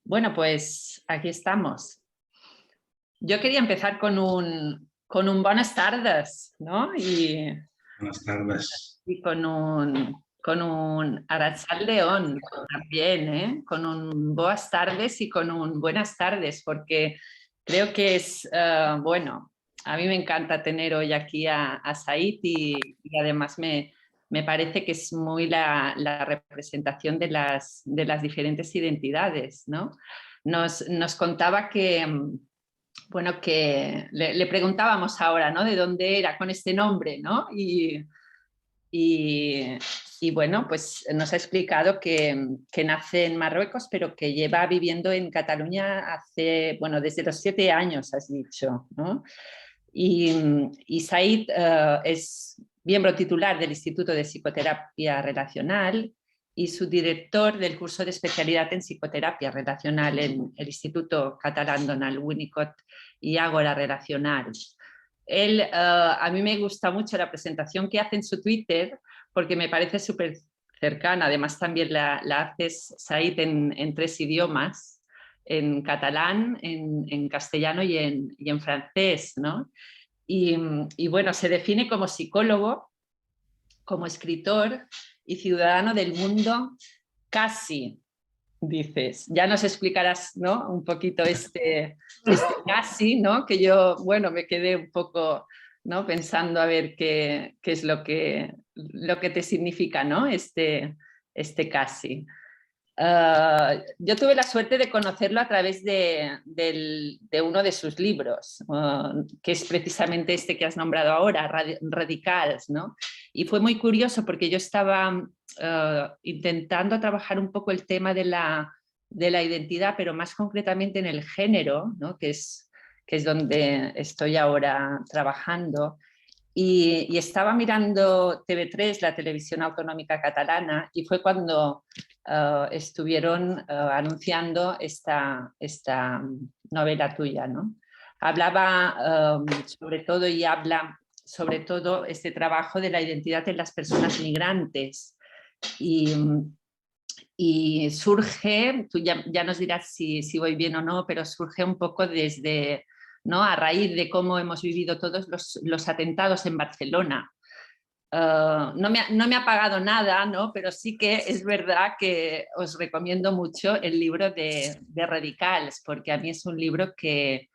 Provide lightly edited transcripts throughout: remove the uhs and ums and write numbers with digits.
Bueno, pues aquí estamos. Yo quería empezar con un buenas tardes, ¿no? Buenas tardes. Y con un Arrachal León también, ¿eh? Con un buenas tardes y con un buenas tardes, porque creo que es, bueno, a mí me encanta tener hoy aquí a Said y además me parece que es muy la representación de las diferentes identidades, ¿no? Nos contaba que, bueno, que le preguntábamos ahora, ¿no? De dónde era con este nombre, ¿no? Y, y bueno, pues nos ha explicado que nace en Marruecos, pero que lleva viviendo en Cataluña hace, bueno, desde los 7 años, has dicho, ¿no? Y Said es miembro titular del Instituto de Psicoterapia Relacional y su director del curso de especialidad en psicoterapia relacional en el Instituto Catalán Donald Winnicott y Ágora Relacional. Él, a mí me gusta mucho la presentación que hace en su Twitter porque me parece súper cercana. Además, también la haces, Said, en 3 idiomas, en catalán, en castellano y en francés, ¿no? Y bueno, se define como psicólogo, como escritor y ciudadano del mundo casi, dices. Ya nos explicarás, ¿no? Un poquito este casi, ¿no? Que yo, bueno, me quedé un poco, ¿no? Pensando a ver qué es lo que te significa, ¿no? Este casi. Yo tuve la suerte de conocerlo a través de uno de sus libros, que es precisamente este que has nombrado ahora, Radicals, ¿no? Y fue muy curioso porque yo estaba intentando trabajar un poco el tema de la identidad, pero más concretamente en el género, ¿no? que es donde estoy ahora trabajando. Y estaba mirando TV3, la televisión autonómica catalana, y fue cuando estuvieron anunciando esta novela tuya, ¿no? Hablaba sobre todo y habla sobre todo este trabajo de la identidad en las personas migrantes y surge, tú ya nos dirás si voy bien o no, pero surge un poco desde, ¿no? A raíz de cómo hemos vivido todos los atentados en Barcelona. No me ha pagado nada, ¿no? Pero sí que es verdad que os recomiendo mucho el libro de Radicals, porque a mí es un libro que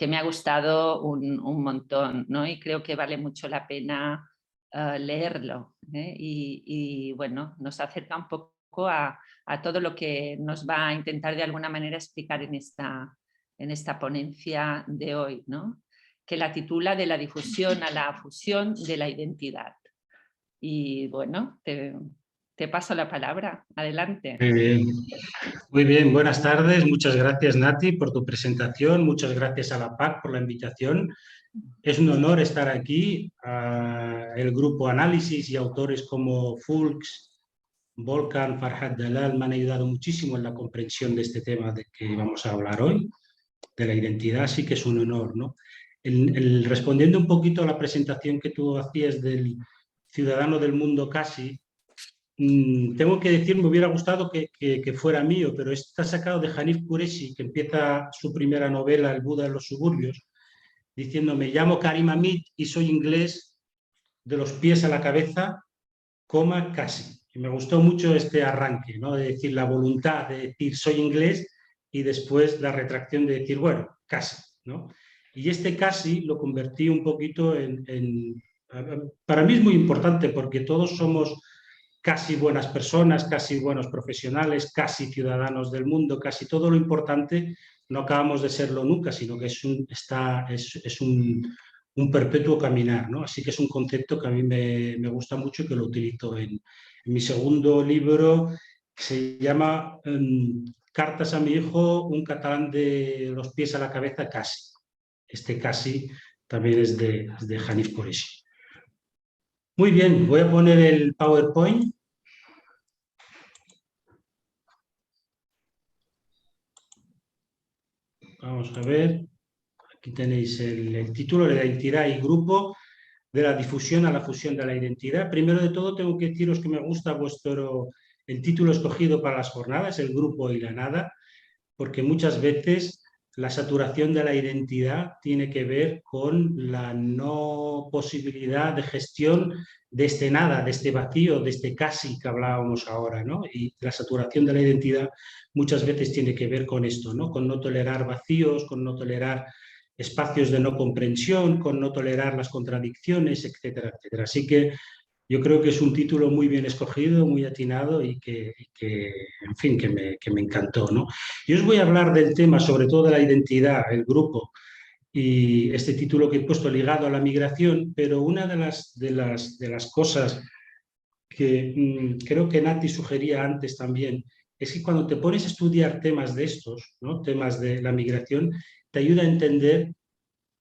me ha gustado un montón, ¿no? Y creo que vale mucho la pena leerlo, ¿eh? Y bueno, nos acerca un poco a todo lo que nos va a intentar de alguna manera explicar en esta ponencia de hoy, ¿no? Que la titula De la difusión a la fusión de la identidad. Y bueno, te paso la palabra. Adelante. Muy bien, buenas tardes. Muchas gracias, Nati, por tu presentación. Muchas gracias a la PAC por la invitación. Es un honor estar aquí. El grupo Análisis y autores como Fulks, Volkan, Farhad Dalal me han ayudado muchísimo en la comprensión de este tema de que vamos a hablar hoy, de la identidad. Sí que es un honor, ¿no? Respondiendo un poquito a la presentación que tú hacías del ciudadano del mundo casi, tengo que decir, me hubiera gustado que fuera mío, pero está sacado de Hanif Kureishi, que empieza su primera novela, El Buda en los suburbios, diciendo: me llamo Karim Hamid y soy inglés de los pies a la cabeza, coma, casi. Y me gustó mucho este arranque, ¿no? De decir la voluntad de decir soy inglés y después la retracción de decir, bueno, casi, ¿no? Y este casi lo convertí un poquito para mí es muy importante porque todos somos casi buenas personas, casi buenos profesionales, casi ciudadanos del mundo, casi todo lo importante, no acabamos de serlo nunca, sino que es un perpetuo caminar, ¿no? Así que es un concepto que a mí me gusta mucho y que lo utilizo en mi segundo libro, que se llama Cartas a mi hijo, un catalán de los pies a la cabeza, casi. Este casi también es de Hanif Kureishi. Muy bien, voy a poner el PowerPoint. Vamos a ver, aquí tenéis el título de la identidad y grupo, de la difusión a la fusión de la identidad. Primero de todo tengo que deciros que me gusta el título escogido para las jornadas, el grupo y la nada. porque muchas veces la saturación de la identidad tiene que ver con la no posibilidad de gestión de este nada, de este vacío, de este casi que hablábamos ahora, ¿no? Y la saturación de la identidad muchas veces tiene que ver con esto, ¿no? Con no tolerar vacíos, con no tolerar espacios de no comprensión, con no tolerar las contradicciones, etcétera, etcétera. Así que yo creo que es un título muy bien escogido, muy atinado y en fin, que me encantó, ¿no? Yo os voy a hablar del tema, sobre todo de la identidad, el grupo, y este título que he puesto ligado a la migración, pero una de las cosas que creo que Nati sugería antes también, es que cuando te pones a estudiar temas de estos, ¿no? Temas de la migración, te ayuda a entender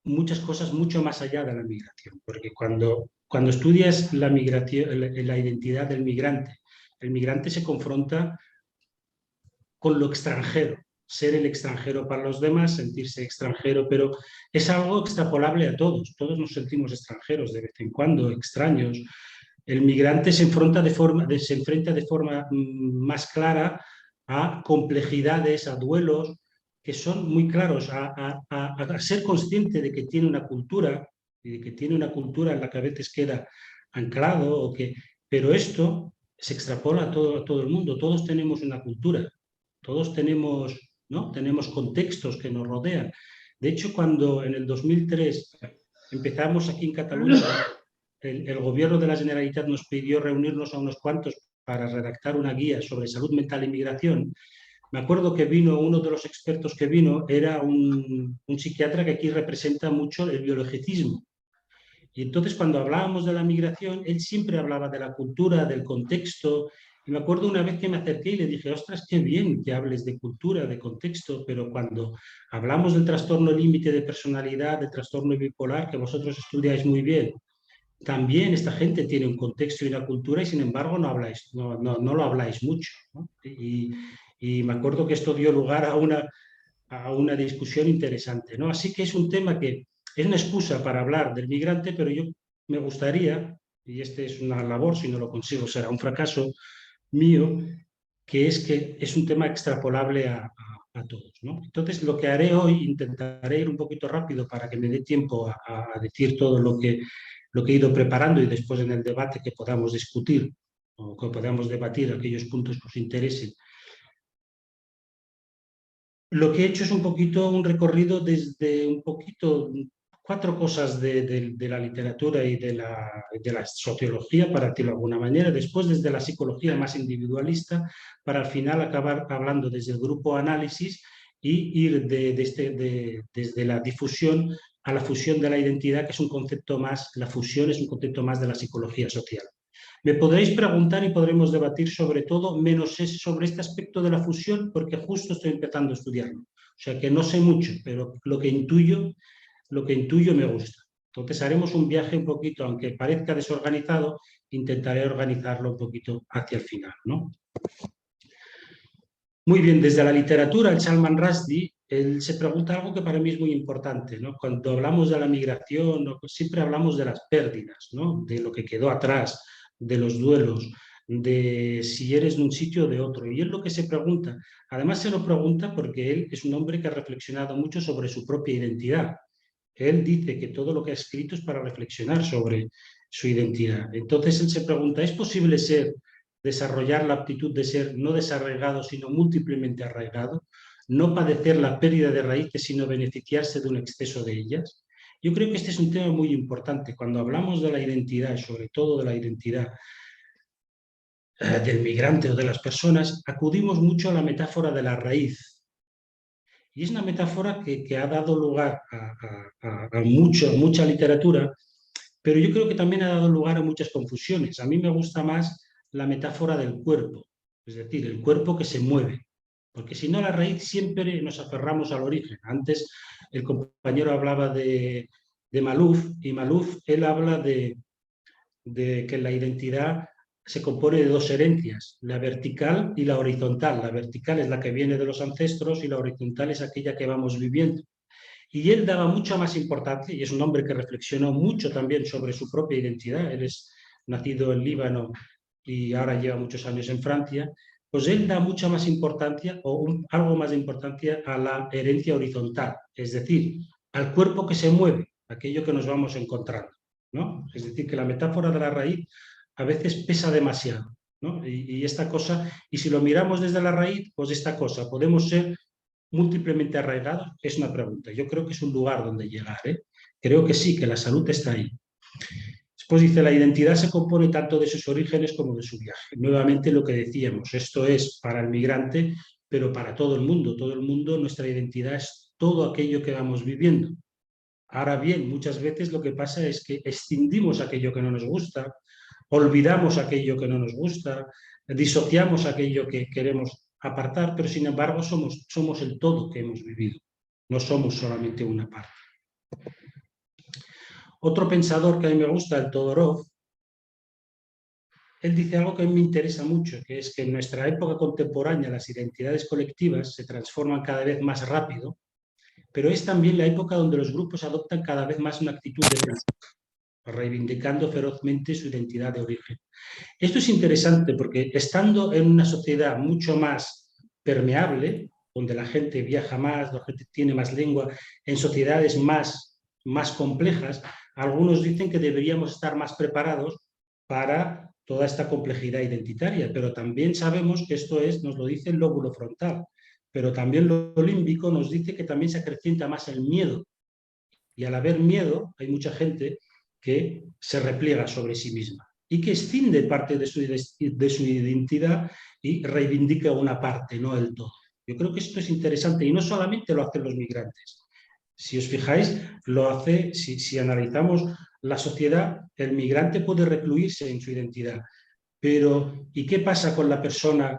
muchas cosas mucho más allá de la migración, porque cuando estudias la migración, la identidad del migrante, el migrante se confronta con lo extranjero, ser el extranjero para los demás, sentirse extranjero, pero es algo extrapolable a todos nos sentimos extranjeros de vez en cuando, extraños. El migrante se enfrenta de forma más clara a complejidades, a duelos que son muy claros, a ser consciente de que tiene una cultura y de que tiene una cultura en la que a veces queda anclado, pero esto se extrapola a todo el mundo. Todos tenemos una cultura, todos tenemos, ¿no? Tenemos contextos que nos rodean. De hecho, cuando en el 2003 empezamos aquí en Cataluña, el gobierno de la Generalitat nos pidió reunirnos a unos cuantos para redactar una guía sobre salud mental e inmigración. Me acuerdo que vino, uno de los expertos que vino era un psiquiatra que aquí representa mucho el biologicismo. Y entonces cuando hablábamos de la migración, él siempre hablaba de la cultura, del contexto. Y me acuerdo una vez que me acerqué y le dije, ostras, qué bien que hables de cultura, de contexto, pero cuando hablamos del trastorno límite de personalidad, del trastorno bipolar, que vosotros estudiáis muy bien, también esta gente tiene un contexto y una cultura y sin embargo no lo habláis mucho, ¿no? Y me acuerdo que esto dio lugar a una discusión interesante, ¿no? Así que es un tema que es una excusa para hablar del migrante, pero yo me gustaría, y este es una labor, si no lo consigo será un fracaso mío, que es un tema extrapolable a todos, ¿no? Entonces, lo que haré hoy, intentaré ir un poquito rápido para que me dé tiempo a decir todo lo que he ido preparando y después en el debate que podamos discutir o que podamos debatir aquellos puntos que os interesen. Lo que he hecho es un poquito un recorrido desde un poquito 4 cosas de la literatura y de la sociología, para decirlo de alguna manera, después desde la psicología más individualista, para al final acabar hablando desde el grupo análisis y ir desde la difusión a la fusión de la identidad, que es un concepto más, la fusión es un concepto más de la psicología social. Me podréis preguntar y podremos debatir sobre todo, menos sobre este aspecto de la fusión, porque justo estoy empezando a estudiarlo. O sea que no sé mucho, pero lo que intuyo me gusta. Entonces haremos un viaje un poquito, aunque parezca desorganizado, intentaré organizarlo un poquito hacia el final, ¿no? Muy bien, desde la literatura, el Salman Rushdie, él se pregunta algo que para mí es muy importante, ¿no? Cuando hablamos de la migración, ¿no? Pues siempre hablamos de las pérdidas, ¿no? De lo que quedó atrás, de los duelos, de si eres de un sitio o de otro. Y él lo que se pregunta, además se lo pregunta porque él es un hombre que ha reflexionado mucho sobre su propia identidad. Él dice que todo lo que ha escrito es para reflexionar sobre su identidad. Entonces él se pregunta, ¿es posible desarrollar la aptitud de ser no desarraigado, sino múltiplemente arraigado? ¿No padecer la pérdida de raíces, sino beneficiarse de un exceso de ellas? Yo creo que este es un tema muy importante. Cuando hablamos de la identidad, y sobre todo de la identidad del migrante o de las personas, acudimos mucho a la metáfora de la raíz. Y es una metáfora que ha dado lugar a mucha literatura, pero yo creo que también ha dado lugar a muchas confusiones. A mí me gusta más la metáfora del cuerpo, es decir, el cuerpo que se mueve, porque si no, la raíz siempre nos aferramos al origen. Antes el compañero hablaba de Maluf, y Maluf, él habla de que la identidad se compone de 2 herencias, la vertical y la horizontal. La vertical es la que viene de los ancestros y la horizontal es aquella que vamos viviendo. Y él daba mucha más importancia, y es un hombre que reflexionó mucho también sobre su propia identidad. Él es nacido en Líbano y ahora lleva muchos años en Francia. pues él da mucha más importancia o algo más de importancia a la herencia horizontal, es decir, al cuerpo que se mueve, aquello que nos vamos encontrando, ¿no? Es decir, que la metáfora de la raíz a veces pesa demasiado, ¿no? Y esta cosa, y si lo miramos desde la raíz, pues esta cosa, ¿podemos ser múltiplemente arraigados? Es una pregunta. Yo creo que es un lugar donde llegar, ¿eh? Creo que sí, que la salud está ahí. Después dice, la identidad se compone tanto de sus orígenes como de su viaje. Nuevamente lo que decíamos, esto es para el migrante, pero para todo el mundo. Todo el mundo, nuestra identidad es todo aquello que vamos viviendo. Ahora bien, muchas veces lo que pasa es que escindimos aquello que no nos gusta, olvidamos aquello que no nos gusta, disociamos aquello que queremos apartar, pero sin embargo somos el todo que hemos vivido, no somos solamente una parte. Otro pensador que a mí me gusta, el Todorov, él dice algo que a mí me interesa mucho, que es que en nuestra época contemporánea las identidades colectivas se transforman cada vez más rápido, pero es también la época donde los grupos adoptan cada vez más una actitud de grupo, reivindicando ferozmente su identidad de origen. Esto es interesante porque estando en una sociedad mucho más permeable, donde la gente viaja más, la gente tiene más lengua, en sociedades más complejas, algunos dicen que deberíamos estar más preparados para toda esta complejidad identitaria, pero también sabemos que esto nos lo dice el lóbulo frontal, pero también lo límbico nos dice que también se acrecienta más el miedo, y al haber miedo hay mucha gente que se repliega sobre sí misma y que escinde parte de su identidad y reivindica una parte, no el todo. Yo creo que esto es interesante y no solamente lo hacen los migrantes. Si os fijáis, lo hace, si analizamos la sociedad, el migrante puede recluirse en su identidad. Pero, ¿y qué pasa con la persona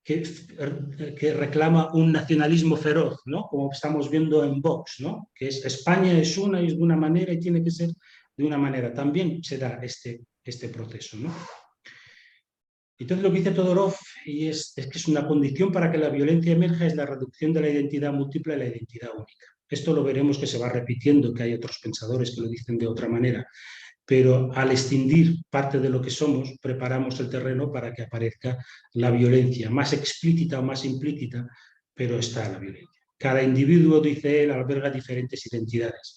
que reclama un nacionalismo feroz, ¿no? Como estamos viendo en Vox, ¿no? Que es España es una y es de una manera y tiene que ser de una manera? También se da este proceso, ¿no? Entonces lo que dice Todorov y es que es una condición para que la violencia emerja es la reducción de la identidad múltiple a la identidad única. Esto lo veremos que se va repitiendo, que hay otros pensadores que lo dicen de otra manera, pero al escindir parte de lo que somos, preparamos el terreno para que aparezca la violencia, más explícita o más implícita, pero está la violencia. Cada individuo, dice él, alberga diferentes identidades.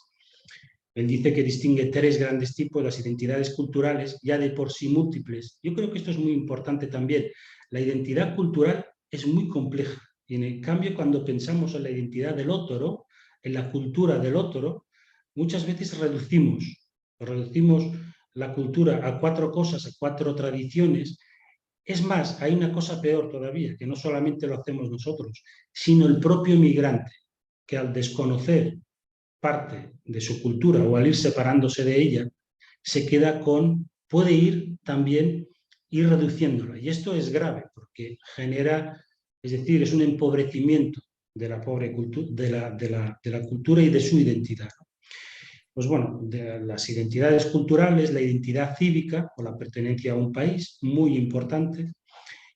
Él dice que distingue tres grandes tipos, las identidades culturales, ya de por sí múltiples. Yo creo que esto es muy importante también. La identidad cultural es muy compleja y en el cambio cuando pensamos en la identidad del otro, en la cultura del otro, muchas veces reducimos la cultura a cuatro cosas, a cuatro tradiciones. Es más, hay una cosa peor todavía, que no solamente lo hacemos nosotros, sino el propio migrante, que al desconocer parte de su cultura o al ir separándose de ella, se queda puede ir también ir reduciéndola. Y esto es grave porque genera, es decir, es un empobrecimiento de la pobre cultura, de la cultura y de su identidad. Pues bueno, de las identidades culturales, la identidad cívica o la pertenencia a un país, muy importante,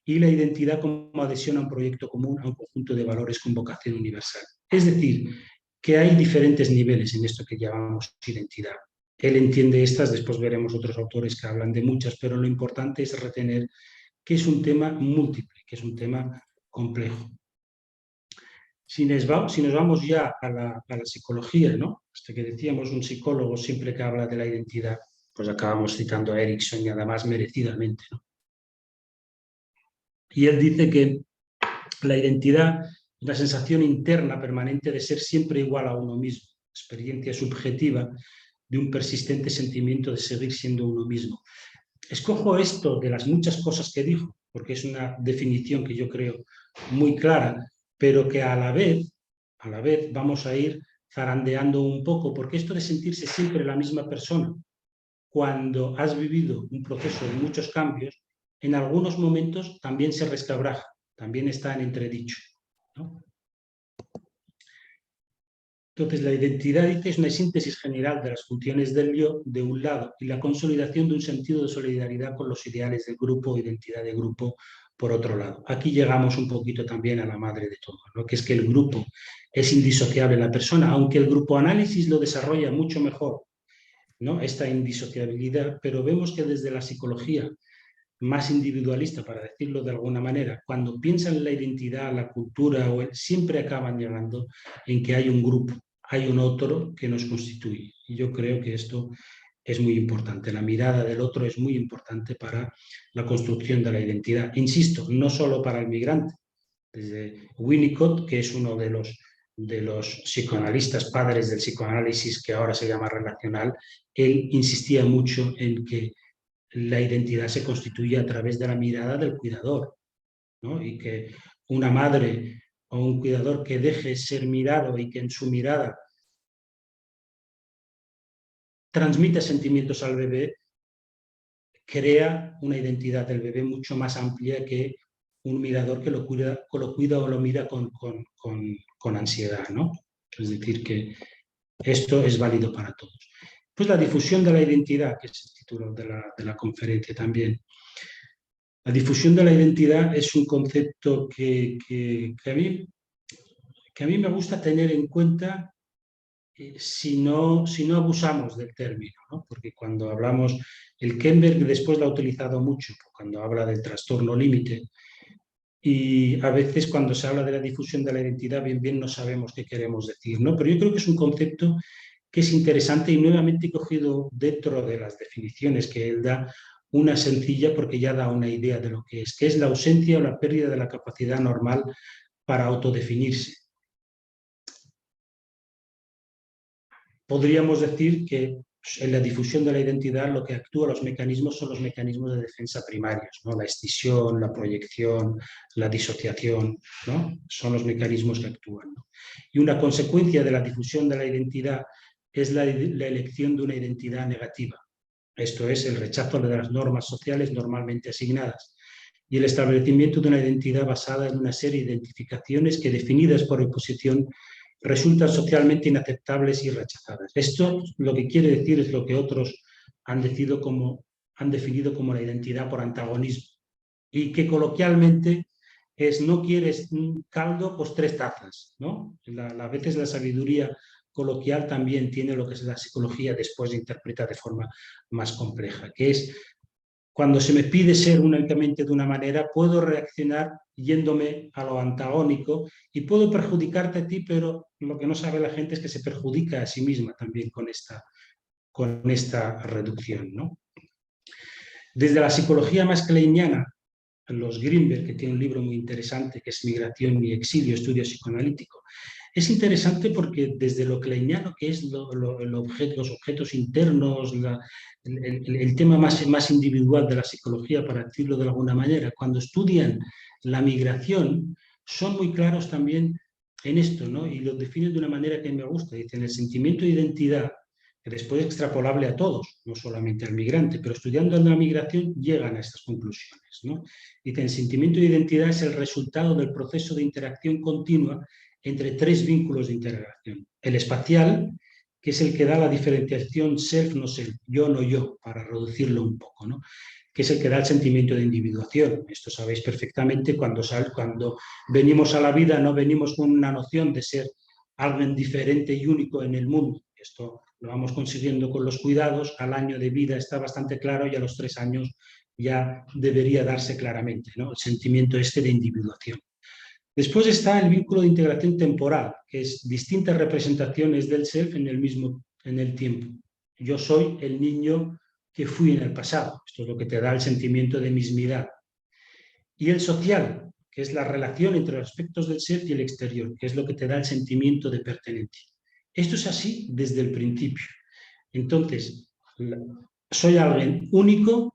y la identidad como adhesión a un proyecto común, a un conjunto de valores con vocación universal. Es decir, que hay diferentes niveles en esto que llamamos identidad. Él entiende estas, después veremos otros autores que hablan de muchas, pero lo importante es retener que es un tema múltiple, que es un tema complejo. Si nos vamos ya a la psicología, ¿no? Hasta que decíamos un psicólogo siempre que habla de la identidad, pues acabamos citando a Erikson y además merecidamente, ¿no? Y él dice que la identidad es la sensación interna permanente de ser siempre igual a uno mismo, experiencia subjetiva de un persistente sentimiento de seguir siendo uno mismo. Escojo esto de las muchas cosas que dijo, porque es una definición que yo creo muy clara, pero que a la vez vamos a ir zarandeando un poco, porque esto de sentirse siempre la misma persona, cuando has vivido un proceso de muchos cambios, en algunos momentos también se resquebraja, también está en entredicho, ¿no? Entonces, la identidad, dice, es una síntesis general de las funciones del yo, de un lado, y la consolidación de un sentido de solidaridad con los ideales del grupo, identidad de grupo, por otro lado. Aquí llegamos un poquito también a la madre de todo, ¿no? Que es que el grupo es indisociable en la persona, aunque el grupo análisis lo desarrolla mucho mejor, ¿no? Esta indisociabilidad, pero vemos que desde la psicología más individualista, para decirlo de alguna manera, cuando piensan en la identidad, la cultura, siempre acaban llegando en que hay un grupo, hay un otro que nos constituye. Y yo creo que esto es muy importante. La mirada del otro es muy importante para la construcción de la identidad. Insisto, no solo para el migrante. Desde Winnicott, que es uno de los psicoanalistas padres del psicoanálisis, que ahora se llama relacional, él insistía mucho en que la identidad se constituye a través de la mirada del cuidador, ¿no? Y que una madre o un cuidador que deje ser mirado y que en su mirada transmite sentimientos al bebé, crea una identidad del bebé mucho más amplia que un mirador que lo cuida o lo mira con ansiedad, ¿no? Es decir, que esto es válido para todos. Pues la difusión de la identidad, que es el título de la conferencia también. La difusión de la identidad es un concepto que a mí me gusta tener en cuenta si no abusamos del término, ¿no? Porque cuando hablamos, el Kemberg después lo ha utilizado mucho, cuando habla del trastorno límite, y a veces cuando se habla de la difusión de la identidad, bien no sabemos qué queremos decir, ¿no? Pero yo creo que es un concepto que es interesante y nuevamente he cogido dentro de las definiciones que él da una sencilla porque ya da una idea de lo que es la ausencia o la pérdida de la capacidad normal para autodefinirse. Podríamos decir que en la difusión de la identidad lo que actúa los mecanismos son los mecanismos de defensa primarios, ¿no? La escisión, la proyección, la disociación, ¿no? Son los mecanismos que actúan, ¿no? Y una consecuencia de la difusión de la identidad es la elección de una identidad negativa. Esto es el rechazo de las normas sociales normalmente asignadas y el establecimiento de una identidad basada en una serie de identificaciones que, definidas por imposición, resultan socialmente inaceptables y rechazadas. Esto lo que quiere decir es lo que otros han definido como la identidad por antagonismo y que coloquialmente es: no quieres caldo, pues 3 tazas, ¿no? A veces la sabiduría coloquial también tiene lo que es la psicología después interpreta de forma más compleja, que es cuando se me pide ser únicamente de una manera, puedo reaccionar yéndome a lo antagónico y puedo perjudicarte a ti, pero lo que no sabe la gente es que se perjudica a sí misma también con esta reducción, ¿no? Desde la psicología más kleiniana, los Greenberg, que tiene un libro muy interesante que es Migración y Exilio, estudio psicoanalítico, es interesante porque desde lo kleiniano, que es los objetos internos, el tema más individual de la psicología, para decirlo de alguna manera, cuando estudian la migración, son muy claros también en esto, ¿no? Y lo definen de una manera que me gusta. Dicen: el sentimiento de identidad, que después es extrapolable a todos, no solamente al migrante, pero estudiando la migración llegan a estas conclusiones, ¿no? Dicen: el sentimiento de identidad es el resultado del proceso de interacción continua entre 3 vínculos de integración. El espacial, que es el que da la diferenciación self-no self, yo no yo, para reducirlo un poco, ¿no? Que es el que da el sentimiento de individuación. Esto sabéis perfectamente, cuando venimos a la vida no venimos con una noción de ser alguien diferente y único en el mundo. Esto lo vamos consiguiendo con los cuidados, al año de vida está bastante claro y a los 3 años ya debería darse claramente, ¿no? El sentimiento de individuación. Después está el vínculo de integración temporal, que es distintas representaciones del self en el tiempo. Yo soy el niño que fui en el pasado. Esto es lo que te da el sentimiento de mismidad. Y el social, que es la relación entre los aspectos del self y el exterior, que es lo que te da el sentimiento de pertenencia. Esto es así desde el principio. Entonces, soy alguien único,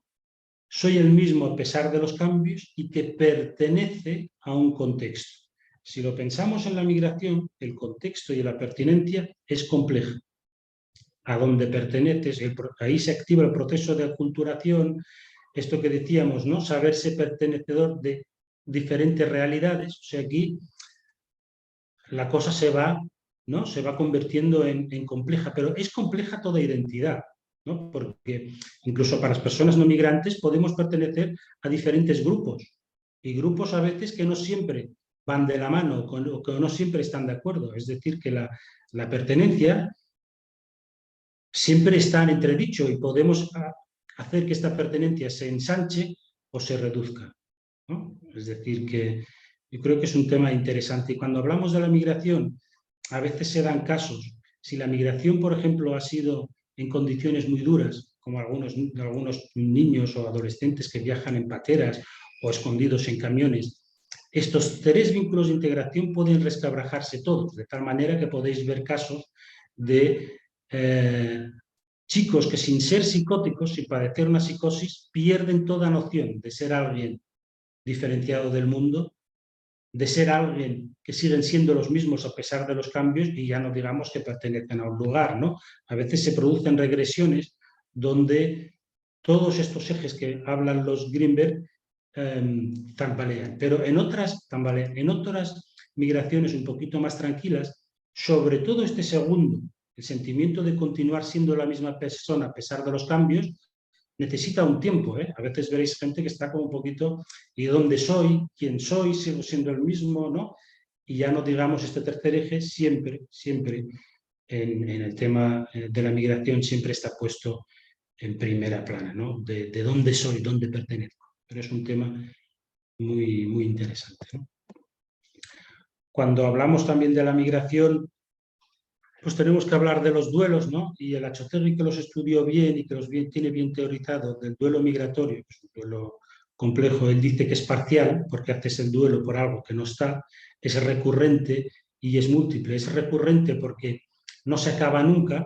soy el mismo a pesar de los cambios y que pertenece a un contexto. Si lo pensamos en la migración, el contexto y la pertenencia es compleja. A dónde perteneces, ahí se activa el proceso de aculturación, esto que decíamos, ¿no? Saberse pertenecedor de diferentes realidades. O sea, aquí la cosa se va convirtiendo en compleja, pero es compleja toda identidad, ¿no? Porque incluso para las personas no migrantes podemos pertenecer a diferentes grupos, y grupos a veces que no siempre van de la mano o que no siempre están de acuerdo. Es decir, que la pertenencia siempre está en entredicho y podemos hacer que esta pertenencia se ensanche o se reduzca, ¿no? Es decir, que yo creo que es un tema interesante. Y cuando hablamos de la migración, a veces se dan casos. Si la migración, por ejemplo, ha sido en condiciones muy duras, como algunos niños o adolescentes que viajan en pateras o escondidos en camiones, estos 3 vínculos de integración pueden resquebrajarse todos, de tal manera que podéis ver casos de chicos que sin ser psicóticos, sin padecer una psicosis, pierden toda noción de ser alguien diferenciado del mundo, de ser alguien que siguen siendo los mismos a pesar de los cambios y ya no digamos que pertenecen a un lugar, ¿no? A veces se producen regresiones donde todos estos ejes que hablan los Greenberg tambalean, pero en otras tambalean. En otras migraciones un poquito más tranquilas, sobre todo este segundo, el sentimiento de continuar siendo la misma persona a pesar de los cambios, necesita un tiempo, ¿eh? A veces veréis gente que está como un poquito, ¿y dónde soy? ¿Quién soy? ¿Sigo siendo el mismo? ¿No? Y ya no digamos este tercer eje, siempre en el tema de la migración siempre está puesto en primera plana, ¿no? De dónde soy, dónde pertenezco. Pero es un tema muy, muy interesante, ¿no? Cuando hablamos también de la migración, pues tenemos que hablar de los duelos, ¿no? Y el Achotegui, que los estudió bien y que los tiene bien teorizado, del duelo migratorio, que es un duelo complejo, él dice que es parcial, porque haces el duelo por algo que no está, es recurrente y es múltiple. Es recurrente porque no se acaba nunca,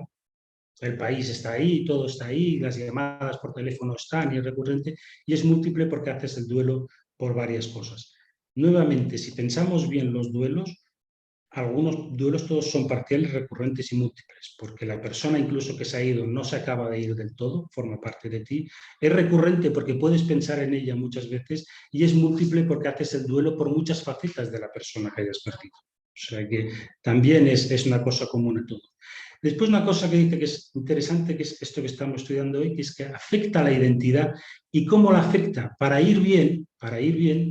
el país está ahí, todo está ahí, las llamadas por teléfono están y es recurrente, y es múltiple porque haces el duelo por varias cosas. Nuevamente, si pensamos bien los duelos, algunos duelos todos son parciales, recurrentes y múltiples, porque la persona incluso que se ha ido no se acaba de ir del todo, forma parte de ti. Es recurrente porque puedes pensar en ella muchas veces y es múltiple porque haces el duelo por muchas facetas de la persona que hayas perdido. O sea que también es una cosa común a todo. Después una cosa que dice que es interesante, que es esto que estamos estudiando hoy, que es que afecta a la identidad y cómo la afecta. Para ir bien,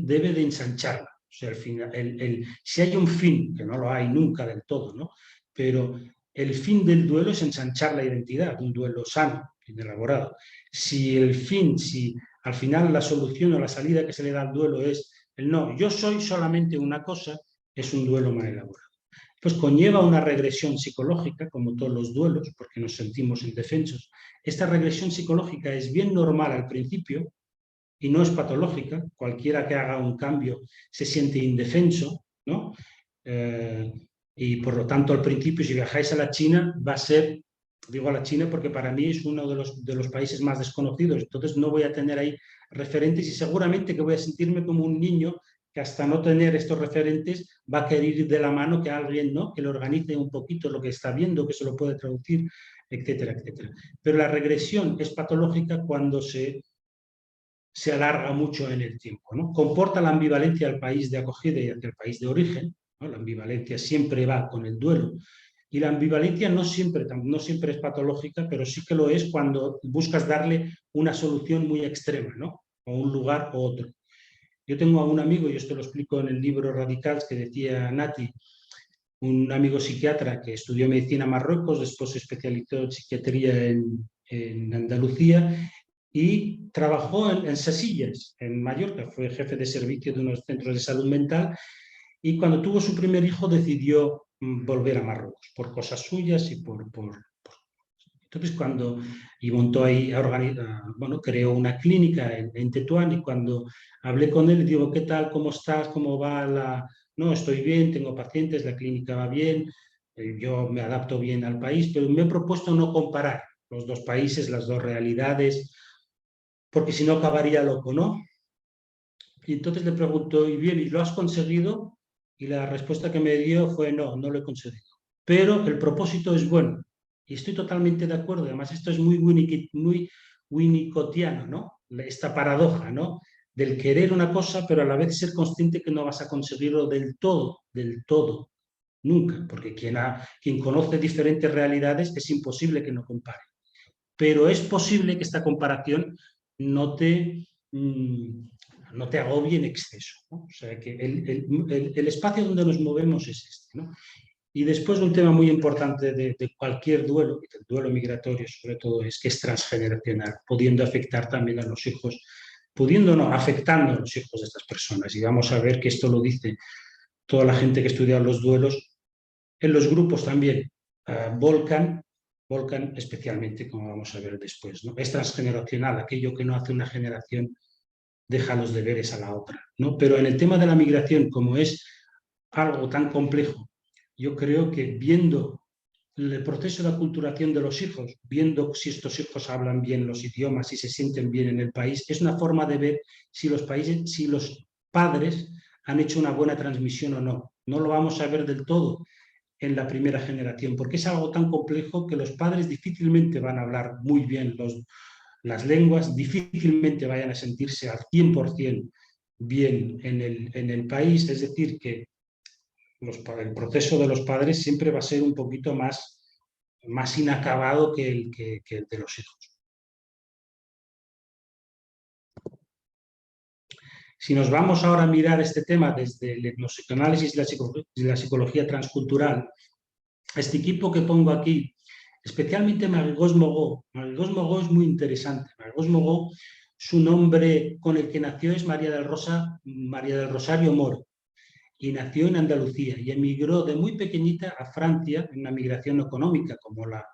debe de ensancharla. O sea, si hay un fin, que no lo hay nunca del todo, ¿no? Pero el fin del duelo es ensanchar la identidad, un duelo sano, bien elaborado. Si al final la solución o la salida que se le da al duelo es el no, yo soy solamente una cosa, es un duelo mal elaborado. Pues conlleva una regresión psicológica, como todos los duelos, porque nos sentimos indefensos. Esta regresión psicológica es bien normal al principio, y no es patológica, cualquiera que haga un cambio se siente indefenso, ¿no? Y por lo tanto al principio si viajáis a la China va a ser, digo a la China porque para mí es uno de los países más desconocidos, entonces no voy a tener ahí referentes y seguramente que voy a sentirme como un niño que hasta no tener estos referentes va a querer ir de la mano que alguien, ¿no? Que le organice un poquito lo que está viendo, que se lo puede traducir, etcétera, etcétera. Pero la regresión es patológica cuando se alarga mucho en el tiempo, ¿no? Comporta la ambivalencia al país de acogida y hacia el país de origen, ¿no? La ambivalencia siempre va con el duelo. Y la ambivalencia no siempre es patológica, pero sí que lo es cuando buscas darle una solución muy extrema, ¿no? O un lugar u otro. Yo tengo a un amigo, y esto lo explico en el libro Radicals, que decía Nati, un amigo psiquiatra que estudió medicina en Marruecos, después se especializó en psiquiatría en Andalucía, y trabajó en Sesillas, en Mallorca, fue jefe de servicio de unos centros de salud mental y cuando tuvo su primer hijo decidió volver a Marruecos por cosas suyas y entonces y montó ahí, bueno, creó una clínica en Tetuán y cuando hablé con él le digo, ¿qué tal? ¿Cómo estás? ¿Cómo va No, estoy bien, tengo pacientes, la clínica va bien, yo me adapto bien al país, pero me he propuesto no comparar los dos países, las dos realidades, porque si no acabaría loco, ¿no? Y entonces le pregunto, y bien, ¿y lo has conseguido? Y la respuesta que me dio fue, no, no lo he conseguido. Pero el propósito es bueno. Y estoy totalmente de acuerdo. Además, esto es muy winnicottiano, ¿no? Esta paradoja, ¿no? Del querer una cosa, pero a la vez ser consciente que no vas a conseguirlo del todo, nunca. Porque quien conoce diferentes realidades es imposible que no compare. Pero es posible que esta comparación no te agobie en exceso, ¿no? O sea, que el espacio donde nos movemos es este, ¿no? Y después un tema muy importante de cualquier duelo, y del duelo migratorio sobre todo, es que es transgeneracional, pudiendo afectar también a los hijos pudiendo no, afectando a los hijos de estas personas. Y vamos a ver que esto lo dice toda la gente que estudia los duelos. En los grupos también volcan especialmente, como vamos a ver después, ¿no? Es transgeneracional, aquello que no hace una generación deja los deberes a la otra, ¿no? Pero en el tema de la migración, como es algo tan complejo, yo creo que viendo el proceso de aculturación de los hijos, viendo si estos hijos hablan bien los idiomas, si se sienten bien en el país, es una forma de ver si los padres han hecho una buena transmisión o no. No lo vamos a ver del todo en la primera generación, porque es algo tan complejo que los padres difícilmente van a hablar muy bien las lenguas, difícilmente vayan a sentirse al 100% bien en el país, es decir, que el proceso de los padres siempre va a ser un poquito más inacabado que el de los hijos. Si nos vamos ahora a mirar este tema desde el psicoanálisis y la psicología transcultural, este equipo que pongo aquí, especialmente Marie-Rose Moreau. Marie-Rose Moreau es muy interesante. Marie-Rose Moreau, su nombre con el que nació es María del Rosario Moro, y nació en Andalucía y emigró de muy pequeñita a Francia en una migración económica como la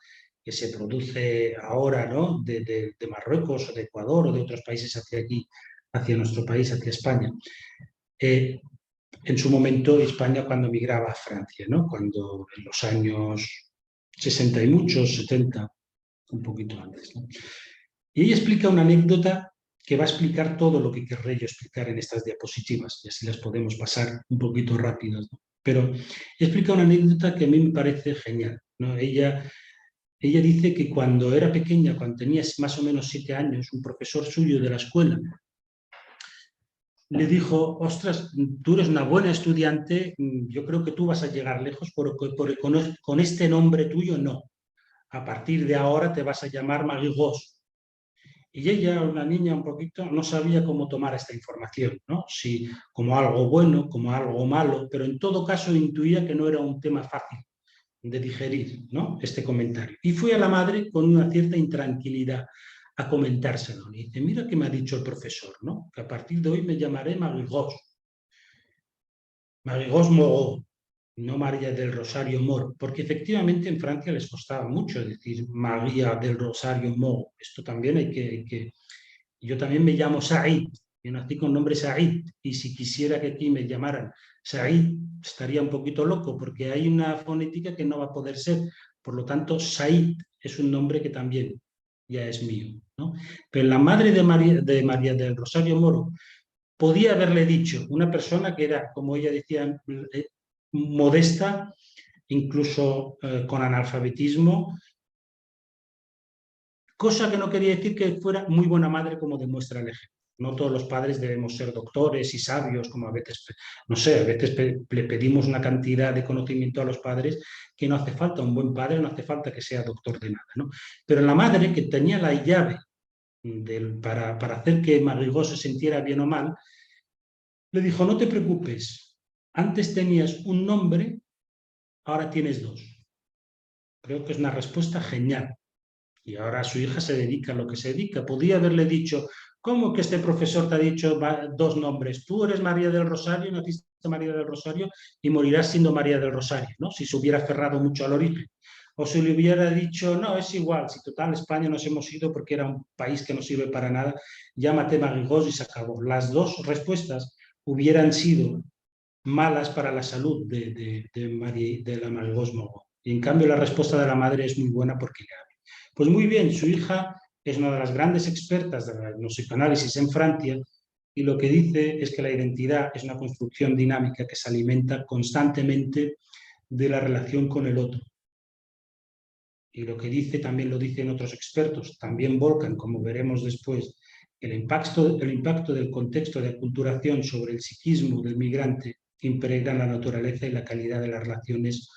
que se produce ahora, ¿no? de Marruecos o de Ecuador o de otros países hacia aquí, hacia nuestro país, hacia España. En su momento España cuando migraba a Francia, ¿no? Cuando en los años 60 y muchos, 70, un poquito antes, ¿no? Y ella explica una anécdota que va a explicar todo lo que querré yo explicar en estas diapositivas, y así las podemos pasar un poquito rápidas, ¿no? Pero explica una anécdota que a mí me parece genial, ¿no? Ella dice que cuando era pequeña, cuando tenía más o menos 7 años, un profesor suyo de la escuela le dijo: ostras, tú eres una buena estudiante, yo creo que tú vas a llegar lejos, con este nombre tuyo no. A partir de ahora te vas a llamar Marie-Rose. Y ella, una niña un poquito, no sabía cómo tomar esta información, ¿no? Si como algo bueno, como algo malo, pero en todo caso intuía que no era un tema fácil de digerir, ¿no? Este comentario. Y fue a la madre con una cierta intranquilidad a comentárselo. Le dice: mira qué me ha dicho el profesor, ¿no? Que a partir de hoy me llamaré Marie-Rose. Marie-Rose Moreau, no María del Rosario Moro, porque efectivamente en Francia les costaba mucho decir María del Rosario Moro. Esto también hay que... Yo también me llamo Said, yo nací con nombre Said, y si quisiera que aquí me llamaran Said, estaría un poquito loco, porque hay una fonética que no va a poder ser. Por lo tanto, Said es un nombre que también ya es mío, ¿no? Pero la madre de María del Rosario Moro podía haberle dicho, una persona que era, como ella decía, modesta, incluso con analfabetismo, cosa que no quería decir que fuera muy buena madre, como demuestra el ejemplo. No todos los padres debemos ser doctores y sabios, como a veces, no sé, a veces le pedimos una cantidad de conocimiento a los padres que no hace falta. Un buen padre no hace falta que sea doctor de nada, ¿no? Pero la madre, que tenía la llave para hacer que Marie-Rose se sintiera bien o mal, le dijo: no te preocupes, antes tenías un nombre, ahora tienes dos. Creo que es una respuesta genial. Y ahora su hija se dedica a lo que se dedica. Podía haberle dicho: ¿cómo que este profesor te ha dicho dos nombres? Tú eres María del Rosario, naciste María del Rosario y morirás siendo María del Rosario, ¿no? Si se hubiera aferrado mucho al origen. O si le hubiera dicho: no, es igual, si total España nos hemos ido porque era un país que no sirve para nada, llámate Marie-Rose y se acabó. Las dos respuestas hubieran sido malas para la salud de la Marie-Rose Moreau. Y en cambio la respuesta de la madre es muy buena porque le habla. Pues muy bien, su hija es una de las grandes expertas de la psicoanálisis en Francia, y lo que dice es que la identidad es una construcción dinámica que se alimenta constantemente de la relación con el otro. Y lo que dice, también lo dicen otros expertos, también Volkan, como veremos después, el impacto del contexto de aculturación sobre el psiquismo del migrante impregna la naturaleza y la calidad de las relaciones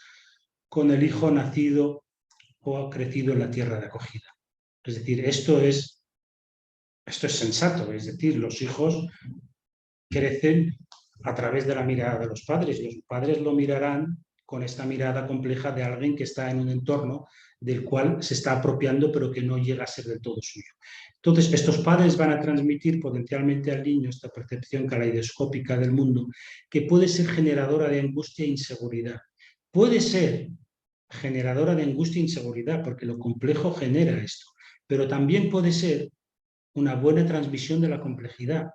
con el hijo nacido o crecido en la tierra de acogida. Es decir, esto es sensato, es decir, los hijos crecen a través de la mirada de los padres. Los padres lo mirarán con esta mirada compleja de alguien que está en un entorno del cual se está apropiando pero que no llega a ser del todo suyo. Entonces, estos padres van a transmitir potencialmente al niño esta percepción caleidoscópica del mundo que puede ser generadora de angustia e inseguridad. Puede ser generadora de angustia e inseguridad porque lo complejo genera esto, pero también puede ser una buena transmisión de la complejidad.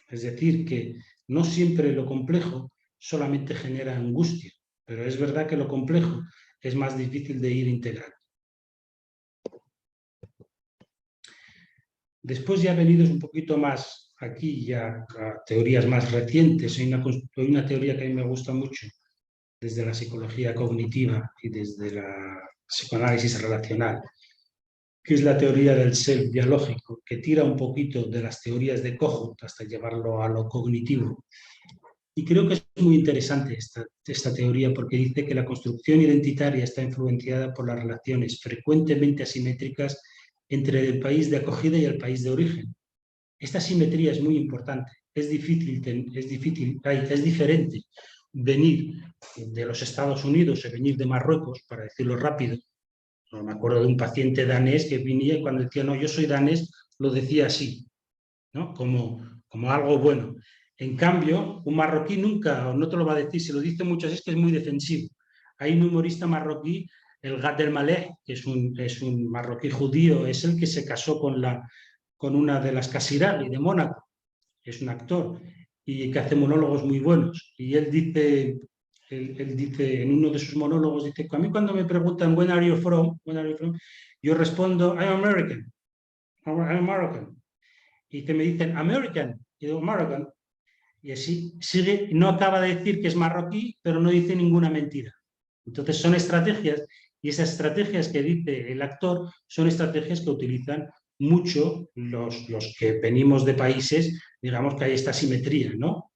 Es decir, que no siempre lo complejo solamente genera angustia, pero es verdad que lo complejo es más difícil de ir integrando. Después ya venidos un poquito más aquí ya a teorías más recientes, hay una teoría que a mí me gusta mucho desde la psicología cognitiva y desde la psicoanálisis relacional, que es la teoría del self dialógico, que tira un poquito de las teorías de Kohut hasta llevarlo a lo cognitivo. Y creo que es muy interesante esta teoría porque dice que la construcción identitaria está influenciada por las relaciones frecuentemente asimétricas entre el país de acogida y el país de origen. Esta asimetría es muy importante. Es diferente venir de los Estados Unidos o venir de Marruecos, para decirlo rápido. No, me acuerdo de un paciente danés que venía y cuando decía, no, yo soy danés, lo decía así, ¿no? Como algo bueno. En cambio, un marroquí nunca, o no te lo va a decir, si lo dice muchas veces, que es muy defensivo. Hay un humorista marroquí, el Gad el-Maleh, que es un marroquí judío, es el que se casó con una de las Casiraghi de Mónaco, es un actor, y que hace monólogos muy buenos. Y él dice en uno de sus monólogos, dice, a mí cuando me preguntan, when are you from? Yo respondo, I'm American. I'm American. Y que me dicen, American. Y digo, American. Y así sigue, no acaba de decir que es marroquí, pero no dice ninguna mentira. Entonces son estrategias, y esas estrategias que dice el actor son estrategias que utilizan mucho los que venimos de países, digamos que hay esta simetría, ¿no?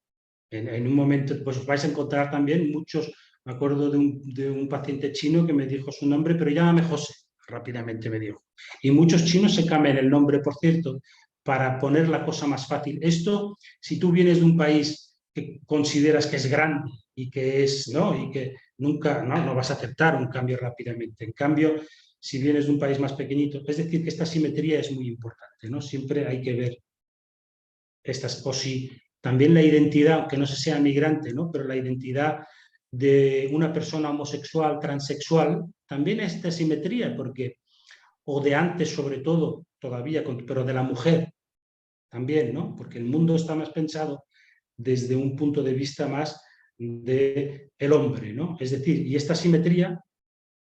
En un momento, pues vais a encontrar también muchos, me acuerdo de un paciente chino que me dijo su nombre, pero llámame José, rápidamente me dijo. Y muchos chinos se cambian el nombre, por cierto, para poner la cosa más fácil. Esto, si tú vienes de un país que consideras que es grande y que es, ¿no? Y que nunca, no vas a aceptar un cambio rápidamente. En cambio, si vienes de un país más pequeñito, es decir, que esta simetría es muy importante, ¿no? Siempre hay que ver estas, o si también la identidad, aunque no se sea migrante, ¿no? Pero la identidad de una persona homosexual, transexual, también es esta simetría, porque, o de antes sobre todo, todavía, pero de la mujer también, ¿no? Porque el mundo está más pensado desde un punto de vista más del hombre, ¿no? Es decir, y esta simetría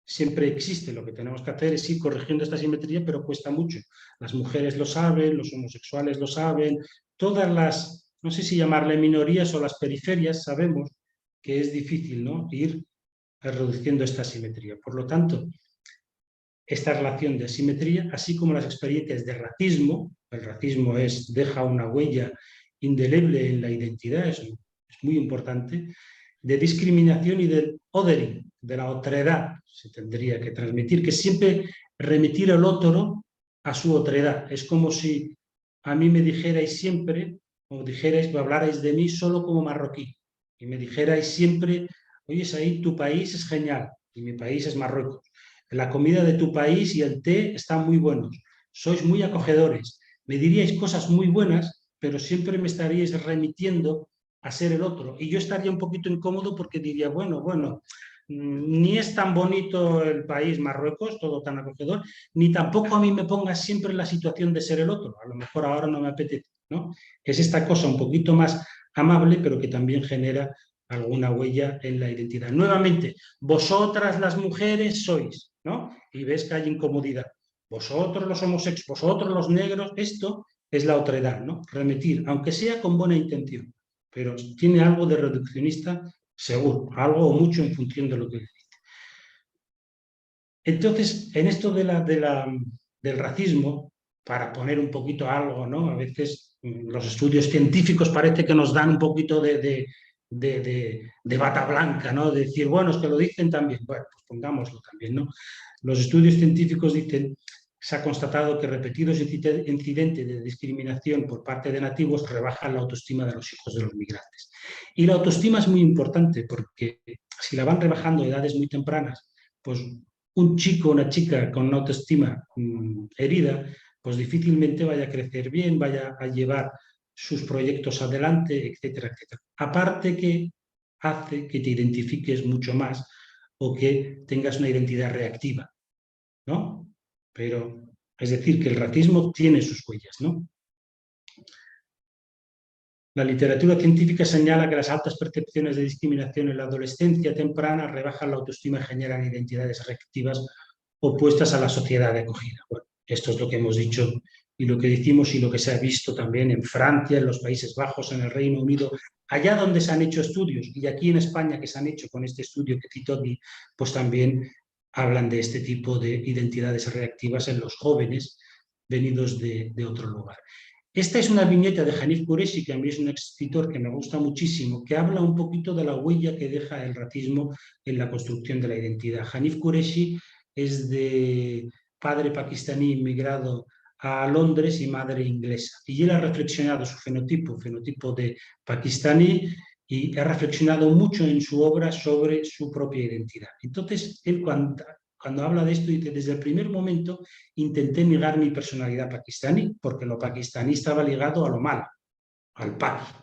siempre existe, lo que tenemos que hacer es ir corrigiendo esta simetría, pero cuesta mucho. Las mujeres lo saben, los homosexuales lo saben, todas las, no sé si llamarle minorías o las periferias, sabemos que es difícil, ¿no? Ir reduciendo esta simetría. Por lo tanto, esta relación de asimetría, así como las experiencias de racismo, el racismo deja una huella indeleble en la identidad, es muy importante, de discriminación y del othering, de la otredad, se tendría que transmitir, que siempre remitir al otro a su otredad. Es como si a mí me dijerais siempre, o dijerais, o hablarais de mí solo como marroquí, y me dijerais siempre, oye, ahí tu país es genial, y mi país es Marruecos. La comida de tu país y el té están muy buenos, sois muy acogedores, me diríais cosas muy buenas, pero siempre me estaríais remitiendo a ser el otro. Y yo estaría un poquito incómodo porque diría, bueno, ni es tan bonito el país Marruecos, todo tan acogedor, ni tampoco a mí me pongas siempre en la situación de ser el otro. A lo mejor ahora no me apetece, ¿no? Es esta cosa un poquito más amable, pero que también genera alguna huella en la identidad. Nuevamente, vosotras las mujeres sois, ¿no? Y ves que hay incomodidad. Vosotros los homosexuales, vosotros los negros, esto es la otredad, ¿no? Remitir, aunque sea con buena intención, pero tiene algo de reduccionista seguro, algo o mucho en función de lo que dice. Entonces, en esto del racismo, para poner un poquito algo, ¿no? A veces los estudios científicos parece que nos dan un poquito de bata blanca, ¿no? De decir, bueno, es que lo dicen también. Bueno, pues pongámoslo también, ¿no? Los estudios científicos dicen, se ha constatado que repetidos incidentes de discriminación por parte de nativos rebajan la autoestima de los hijos de los migrantes. Y la autoestima es muy importante porque si la van rebajando a edades muy tempranas, pues un chico o una chica con una autoestima herida, pues difícilmente vaya a crecer bien, vaya a llevar sus proyectos adelante, etcétera, etcétera. Aparte que hace que te identifiques mucho más o que tengas una identidad reactiva, ¿no? Pero, es decir, que el racismo tiene sus huellas, ¿no? La literatura científica señala que las altas percepciones de discriminación en la adolescencia temprana rebajan la autoestima y generan identidades reactivas opuestas a la sociedad de acogida. Bueno, esto es lo que hemos dicho y lo que decimos y lo que se ha visto también en Francia, en los Países Bajos, en el Reino Unido, allá donde se han hecho estudios, y aquí en España que se han hecho con este estudio que cito aquí, pues también hablan de este tipo de identidades reactivas en los jóvenes venidos de otro lugar. Esta es una viñeta de Hanif Kureishi, que a mí es un escritor que me gusta muchísimo, que habla un poquito de la huella que deja el racismo en la construcción de la identidad. Hanif Kureishi es de padre pakistaní inmigrado a Londres y madre inglesa. Y él ha reflexionado su fenotipo de pakistaní, y ha reflexionado mucho en su obra sobre su propia identidad. Entonces, él cuando habla de esto dice, desde el primer momento intenté negar mi personalidad pakistaní, porque lo pakistaní estaba ligado a lo malo, al paqui.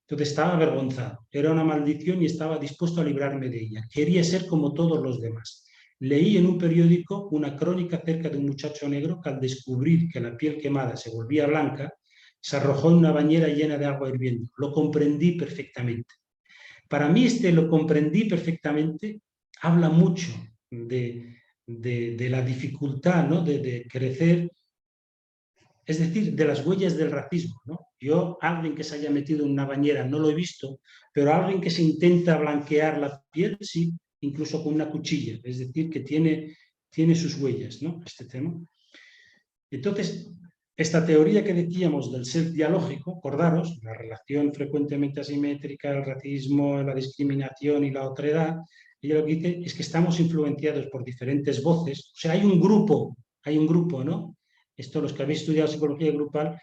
Entonces estaba avergonzado, era una maldición y estaba dispuesto a librarme de ella. Quería ser como todos los demás. Leí en un periódico una crónica acerca de un muchacho negro que al descubrir que la piel quemada se volvía blanca, se arrojó en una bañera llena de agua hirviendo. Lo comprendí perfectamente. Para mí lo comprendí perfectamente habla mucho de la dificultad, ¿no? de crecer, es decir, de las huellas del racismo, ¿no? Yo, alguien que se haya metido en una bañera, no lo he visto, pero alguien que se intenta blanquear la piel, sí, incluso con una cuchilla, es decir, que tiene sus huellas, ¿no? Este tema. Entonces, esta teoría que decíamos del ser dialógico, acordaros, la relación frecuentemente asimétrica, el racismo, la discriminación y la otredad, ella lo que dice es que estamos influenciados por diferentes voces, o sea, hay un grupo, ¿no? Esto, los que habéis estudiado psicología grupal,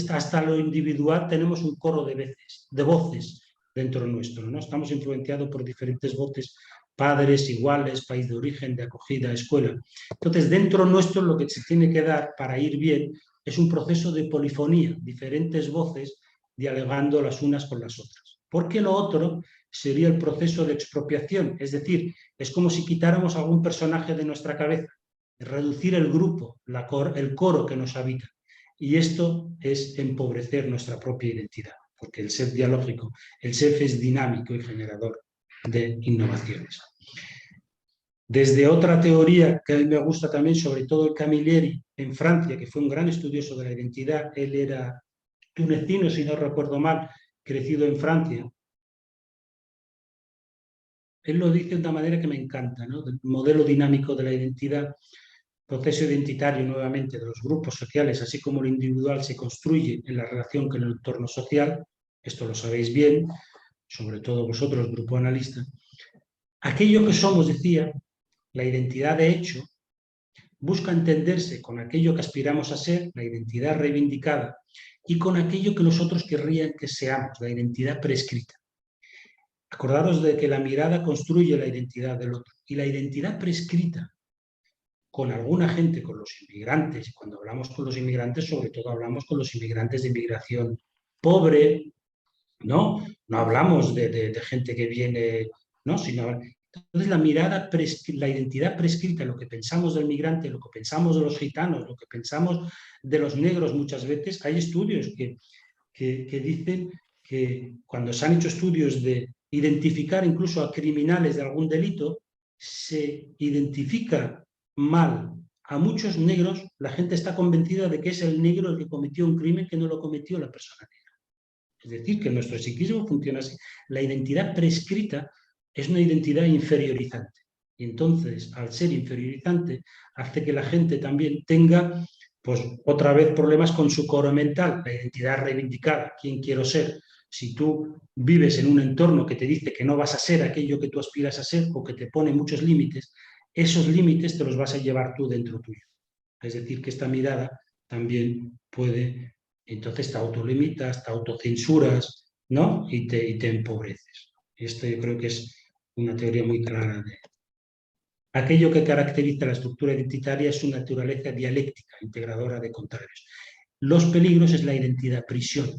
hasta lo individual tenemos un coro de voces dentro nuestro, ¿no? Estamos influenciados por diferentes voces, padres iguales, país de origen, de acogida, escuela. Entonces, dentro nuestro lo que se tiene que dar para ir bien es un proceso de polifonía, diferentes voces dialogando las unas con las otras. Porque lo otro sería el proceso de expropiación, es decir, es como si quitáramos algún personaje de nuestra cabeza, reducir el grupo, el coro que nos habita. Y esto es empobrecer nuestra propia identidad, porque el ser dialógico, el ser es dinámico y generador de innovaciones. Desde otra teoría que a mí me gusta también, sobre todo el Camilleri en Francia, que fue un gran estudioso de la identidad, él era tunecino, si no recuerdo mal, crecido en Francia. Él lo dice de una manera que me encanta, ¿no? El modelo dinámico de la identidad, proceso identitario nuevamente de los grupos sociales, así como lo individual se construye en la relación con el entorno social, esto lo sabéis bien, sobre todo vosotros, grupo analista. Aquello que somos, decía, la identidad de hecho, busca entenderse con aquello que aspiramos a ser, la identidad reivindicada, y con aquello que los otros querrían que seamos, la identidad prescrita. Acordaros de que la mirada construye la identidad del otro, y la identidad prescrita con alguna gente, con los inmigrantes, y cuando hablamos con los inmigrantes, sobre todo hablamos con los inmigrantes de inmigración pobre, ¿no? No hablamos de gente que viene, ¿no? Sino, entonces la identidad prescrita, lo que pensamos del migrante, lo que pensamos de los gitanos, lo que pensamos de los negros muchas veces, hay estudios que dicen que cuando se han hecho estudios de identificar incluso a criminales de algún delito, se identifica mal a muchos negros, la gente está convencida de que es el negro el que cometió un crimen que no lo cometió la persona negra. Es decir, que nuestro psiquismo funciona así. La identidad prescrita es una identidad inferiorizante. Y entonces, al ser inferiorizante, hace que la gente también tenga, pues, otra vez problemas con su coro mental, la identidad reivindicada, quién quiero ser. Si tú vives en un entorno que te dice que no vas a ser aquello que tú aspiras a ser o que te pone muchos límites, esos límites te los vas a llevar tú dentro tuyo. Es decir, que esta mirada también puede, entonces te autolimitas, te autocensuras, ¿no? Y te empobreces. Esto yo creo que es una teoría muy clara de... Aquello que caracteriza la estructura identitaria es su naturaleza dialéctica, integradora de contrarios. Los peligros es la identidad prisión,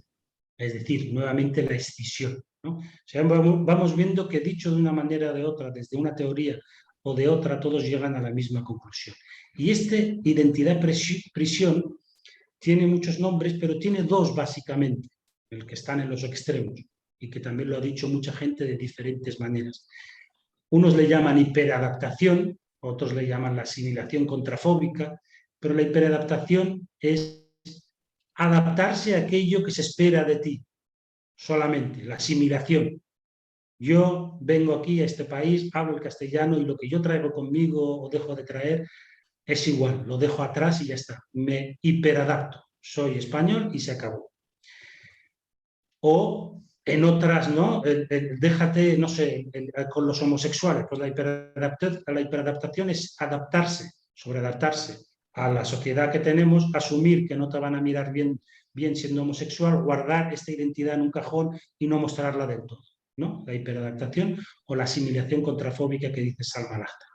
es decir, nuevamente la escisión, ¿no? O sea, vamos viendo que dicho de una manera o de otra, desde una teoría o de otra, todos llegan a la misma conclusión. Y esta identidad prisión tiene muchos nombres, pero tiene dos básicamente, el que están en los extremos, y que también lo ha dicho mucha gente de diferentes maneras. Unos le llaman hiperadaptación, otros le llaman la asimilación contrafóbica, pero la hiperadaptación es adaptarse a aquello que se espera de ti, solamente, la asimilación. Yo vengo aquí a este país, hablo el castellano y lo que yo traigo conmigo o dejo de traer es igual, lo dejo atrás y ya está. Me hiperadapto, soy español y se acabó. O en otras, ¿no? Déjate, no sé, con los homosexuales, pues la hiperadaptación es adaptarse, sobreadaptarse a la sociedad que tenemos, asumir que no te van a mirar bien siendo homosexual, guardar esta identidad en un cajón y no mostrarla del todo, ¿no? La hiperadaptación o la asimilación contrafóbica que dice Salma Lahta.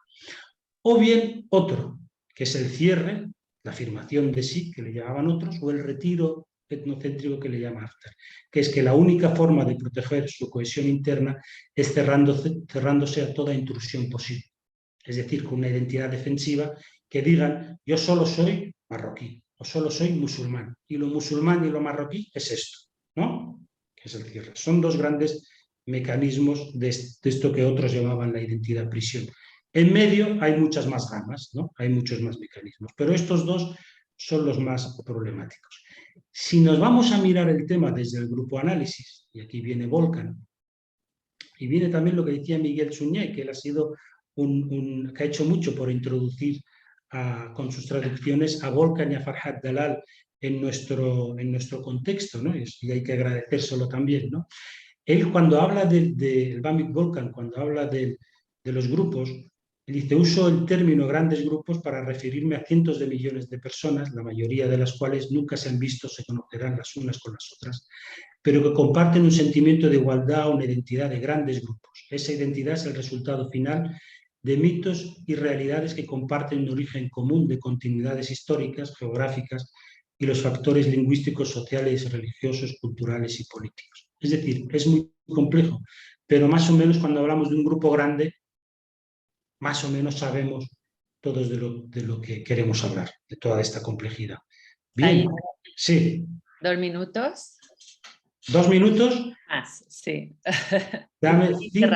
O bien otro, que es el cierre, la afirmación de sí, que le llamaban otros, o el retiro etnocéntrico que le llama Haftar, que es que la única forma de proteger su cohesión interna es cerrándose a toda intrusión posible. Es decir, con una identidad defensiva que digan, yo solo soy marroquí o solo soy musulmán. Y lo musulmán y lo marroquí es esto, ¿no? Que es el cierre. Son dos grandes mecanismos de esto que otros llamaban la identidad prisión. En medio hay muchas más gamas, ¿no? Hay muchos más mecanismos, pero estos dos son los más problemáticos. Si nos vamos a mirar el tema desde el grupo análisis, y aquí viene Volkan, y viene también lo que decía Miguel Suñé, que él ha sido que ha hecho mucho por introducir con sus traducciones a Volkan y a Farhad Dalal en nuestro contexto, ¿no? Y hay que agradecérselo también, ¿no? Él cuando habla del Bamik Volkan, cuando habla de los grupos, él dice, uso el término grandes grupos para referirme a cientos de millones de personas, la mayoría de las cuales nunca se han visto, se conocerán las unas con las otras, pero que comparten un sentimiento de igualdad o una identidad de grandes grupos. Esa identidad es el resultado final de mitos y realidades que comparten un origen común de continuidades históricas, geográficas y los factores lingüísticos, sociales, religiosos, culturales y políticos. Es decir, es muy complejo, pero más o menos cuando hablamos de un grupo grande, más o menos sabemos todos de lo que queremos hablar, de toda esta complejidad. Bien, ahí, sí. 2 minutos. 2 minutos. Más, sí. Dame 5.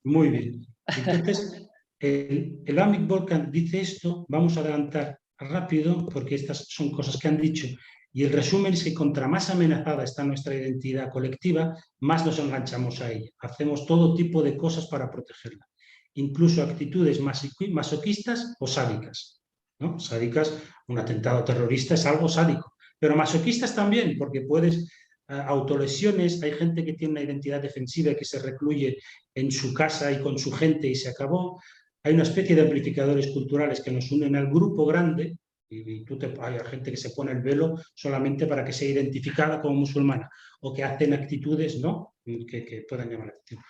Muy bien. Entonces, el Bamik Volkan dice esto, vamos a adelantar rápido porque estas son cosas que han dicho. Y el resumen es que contra más amenazada está nuestra identidad colectiva, más nos enganchamos a ella. Hacemos todo tipo de cosas para protegerla, incluso actitudes masoquistas o sádicas, ¿no? Sádicas, un atentado terrorista es algo sádico, pero masoquistas también, porque puedes autolesiones, hay gente que tiene una identidad defensiva y que se recluye en su casa y con su gente y se acabó. Hay una especie de amplificadores culturales que nos unen al grupo grande, y hay gente que se pone el velo solamente para que sea identificada como musulmana, o que hacen actitudes, ¿no?, que puedan llamar la atención.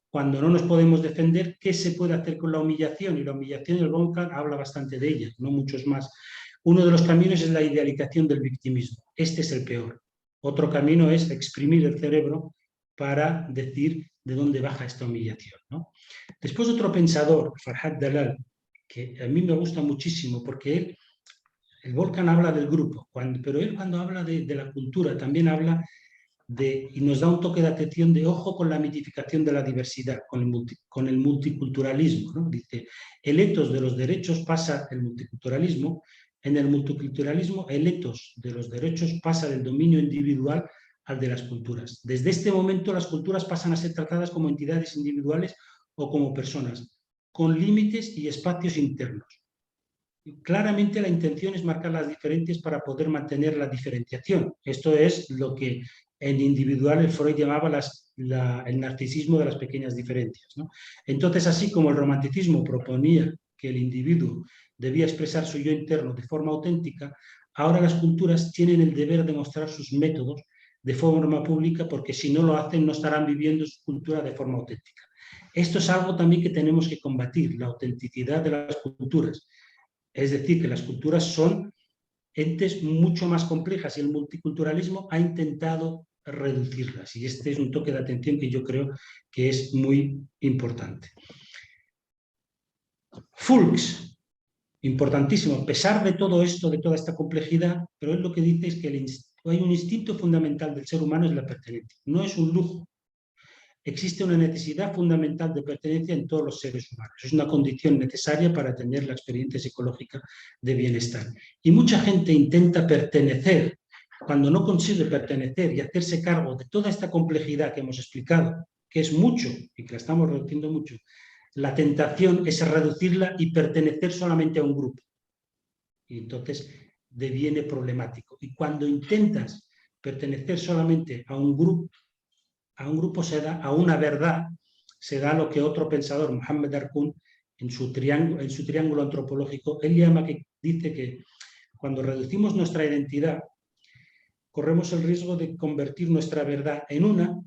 Cuando no nos podemos defender, ¿qué se puede hacer con la humillación? Y la humillación, el Volkan habla bastante de ella, no muchos más. Uno de los caminos es la idealización del victimismo. Este es el peor. Otro camino es exprimir el cerebro para decir de dónde baja esta humillación, ¿no? Después otro pensador, Farhad Dalal, que a mí me gusta muchísimo porque el Volkan habla del grupo, pero él cuando habla de la cultura también habla y nos da un toque de atención de ojo con la mitificación de la diversidad, con el multiculturalismo, ¿no? Dice, el etos de los derechos pasa el multiculturalismo. En el multiculturalismo, el etos de los derechos pasa del dominio individual al de las culturas. Desde este momento, las culturas pasan a ser tratadas como entidades individuales o como personas, con límites y espacios internos. Claramente la intención es marcar las diferencias para poder mantener la diferenciación. Esto es lo que en individual el Freud llamaba el narcisismo de las pequeñas diferencias, ¿no? Entonces, así como el romanticismo proponía que el individuo debía expresar su yo interno de forma auténtica, ahora las culturas tienen el deber de mostrar sus métodos de forma pública, porque si no lo hacen no estarán viviendo su cultura de forma auténtica. Esto es algo también que tenemos que combatir, la autenticidad de las culturas. Es decir, que las culturas son entes mucho más complejas y el multiculturalismo ha intentado reducirlas. Y este es un toque de atención que yo creo que es muy importante. Fulks, importantísimo, a pesar de todo esto, de toda esta complejidad, pero él lo que dice es que hay un instinto fundamental del ser humano, es la pertenencia. No es un lujo. Existe una necesidad fundamental de pertenencia en todos los seres humanos. Es una condición necesaria para tener la experiencia psicológica de bienestar. Y mucha gente intenta pertenecer. Cuando no consigue pertenecer y hacerse cargo de toda esta complejidad que hemos explicado, que es mucho y que la estamos reduciendo mucho, la tentación es reducirla y pertenecer solamente a un grupo. Y entonces deviene problemático. Y cuando intentas pertenecer solamente a un grupo se da, a una verdad, se da lo que otro pensador, Mohammed Arkoun, en su triángulo antropológico, él dice que cuando reducimos nuestra identidad, corremos el riesgo de convertir nuestra verdad en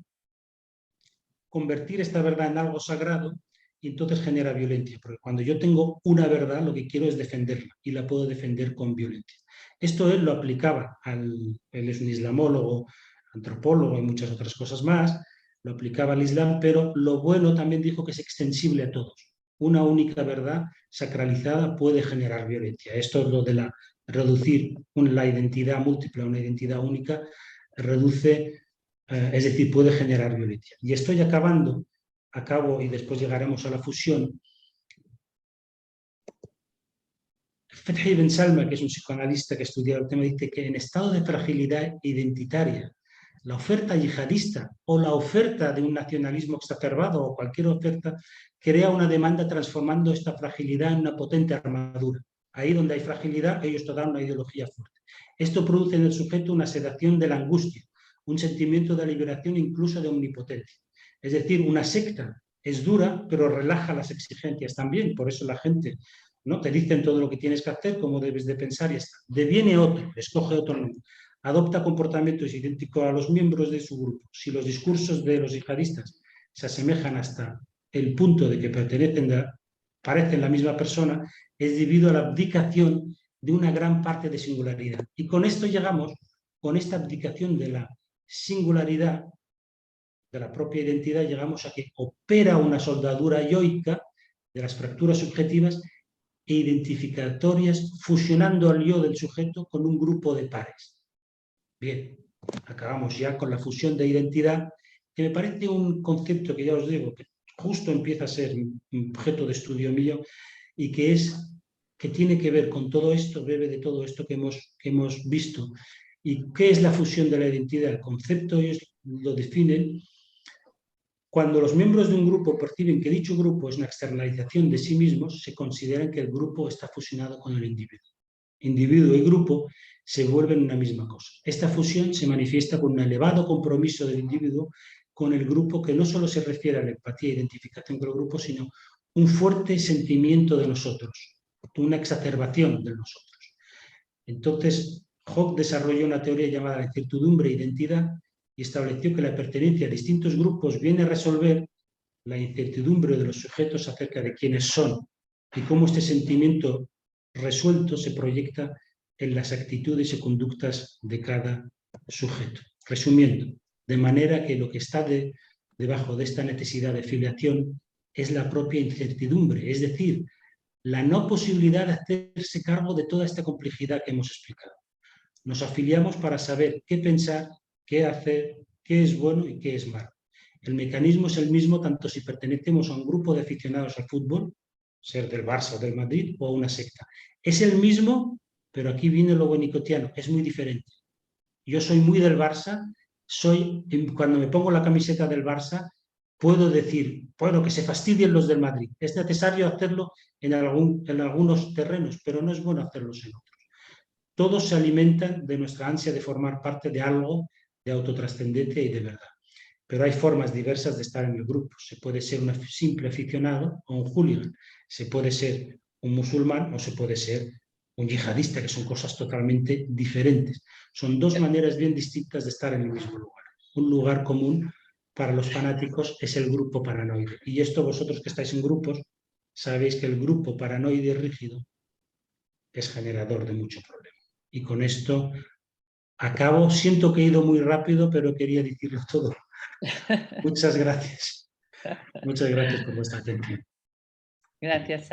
convertir esta verdad en algo sagrado, y entonces genera violencia, porque cuando yo tengo una verdad, lo que quiero es defenderla, y la puedo defender con violencia. Esto él lo aplicaba, él es un islamólogo, antropólogo y muchas otras cosas más, lo aplicaba al Islam, pero lo bueno también dijo que es extensible a todos. Una única verdad sacralizada puede generar violencia. Esto es lo de reducir la identidad múltiple a una identidad única, es decir, puede generar violencia. Y estoy acabo y después llegaremos a la fusión. Fethi Ben Salma, que es un psicoanalista que ha estudiado el tema, dice que en estado de fragilidad identitaria, la oferta yihadista o la oferta de un nacionalismo exacerbado o cualquier oferta crea una demanda transformando esta fragilidad en una potente armadura. Ahí donde hay fragilidad, ellos te dan una ideología fuerte. Esto produce en el sujeto una sedación de la angustia, un sentimiento de liberación, incluso de omnipotencia. Es decir, una secta es dura, pero relaja las exigencias también. Por eso la gente, ¿no?, te dicen todo lo que tienes que hacer, cómo debes de pensar y está. Deviene otro, escoge otro nombre. Adopta comportamientos idénticos a los miembros de su grupo. Si los discursos de los yihadistas se asemejan hasta el punto de que parecen la misma persona, es debido a la abdicación de una gran parte de singularidad. Y con esto llegamos, con esta abdicación de la singularidad, de la propia identidad, llegamos a que opera una soldadura yoica de las fracturas subjetivas e identificatorias, fusionando al yo del sujeto con un grupo de pares. Bien, acabamos ya con la fusión de identidad, que me parece un concepto que ya os digo, que justo empieza a ser objeto de estudio mío y que tiene que ver con todo esto, bebe de todo esto que hemos visto. ¿Y qué es la fusión de la identidad? El concepto ellos lo definen cuando los miembros de un grupo perciben que dicho grupo es una externalización de sí mismos, se consideran que el grupo está fusionado con el individuo. Individuo y grupo se vuelven una misma cosa. Esta fusión se manifiesta con un elevado compromiso del individuo con el grupo, que no solo se refiere a la empatía e identificación con el grupo, sino un fuerte sentimiento de nosotros, una exacerbación de nosotros. Entonces, Hobbes desarrolló una teoría llamada la incertidumbre e identidad y estableció que la pertenencia a distintos grupos viene a resolver la incertidumbre de los sujetos acerca de quiénes son y cómo este sentimiento resuelto se proyecta en las actitudes y conductas de cada sujeto. Resumiendo, de manera que lo que está debajo de esta necesidad de filiación es la propia incertidumbre, es decir, la no posibilidad de hacerse cargo de toda esta complejidad que hemos explicado. Nos afiliamos para saber qué pensar, qué hacer, qué es bueno y qué es malo. El mecanismo es el mismo tanto si pertenecemos a un grupo de aficionados al fútbol, ser del Barça o del Madrid, o a una secta. Es el mismo, pero aquí viene lo bonicotiano, es muy diferente. Yo soy muy del Barça, cuando me pongo la camiseta del Barça, puedo decir, bueno, que se fastidien los del Madrid. Es necesario hacerlo en algunos terrenos, pero no es bueno hacerlos en otros. Todos se alimentan de nuestra ansia de formar parte de algo de autotrascendencia y de verdad. Pero hay formas diversas de estar en el grupo. Se puede ser un simple aficionado o un hooligan. Se puede ser un musulmán o se puede ser un yihadista, que son cosas totalmente diferentes. Son dos maneras bien distintas de estar en el mismo lugar. Un lugar común para los fanáticos es el grupo paranoide. Y esto vosotros que estáis en grupos, sabéis que el grupo paranoide rígido es generador de mucho problema. Y con esto acabo. Siento que he ido muy rápido, pero quería decirlo todo. Muchas gracias. Muchas gracias por vuestra atención. Gracias.